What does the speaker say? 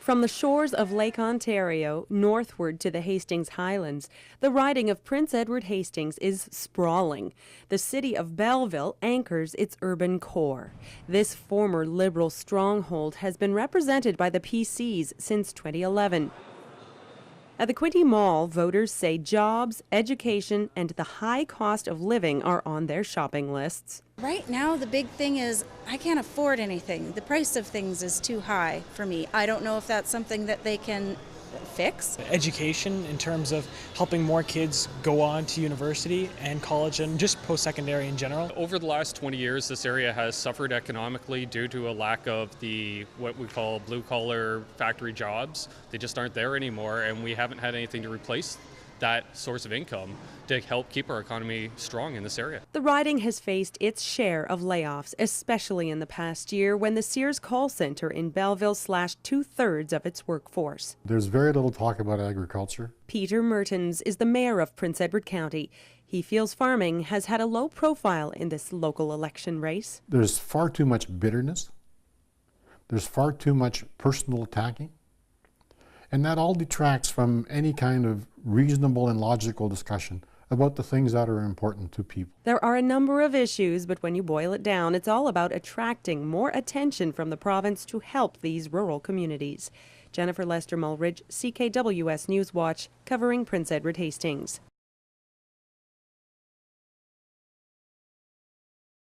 From the shores of Lake Ontario northward to the Hastings Highlands, the riding of Prince Edward Hastings is sprawling. The city of Belleville anchors its urban core. This former Liberal stronghold has been represented by the PCs since 2011. At the Quinte Mall, voters say jobs, education, and the high cost of living are on their shopping lists. Right now, the big thing is I can't afford anything. The price of things is too high for me. I don't know if that's something that they can fix. Education in terms of helping more kids go on to university and college and just post-secondary in general. Over the last 20 years, this area has suffered economically due to a lack of what we call blue-collar factory jobs. They just aren't there anymore, and we haven't had anything to replace that source of income to help keep our economy strong in this area. The riding has faced its share of layoffs, especially in the past year when the Sears call center in Belleville slashed 2/3 of its workforce. There's very little talk about agriculture. Peter Mertens is the mayor of Prince Edward County. He feels farming has had a low profile in this local election race. There's far too much bitterness. There's far too much personal attacking. And that all detracts from any kind of reasonable and logical discussion about the things that are important to people. There are a number of issues, but when you boil it down, it's all about attracting more attention from the province to help these rural communities. Jennifer Lester Mulridge, CKWS Newswatch, covering Prince Edward Hastings.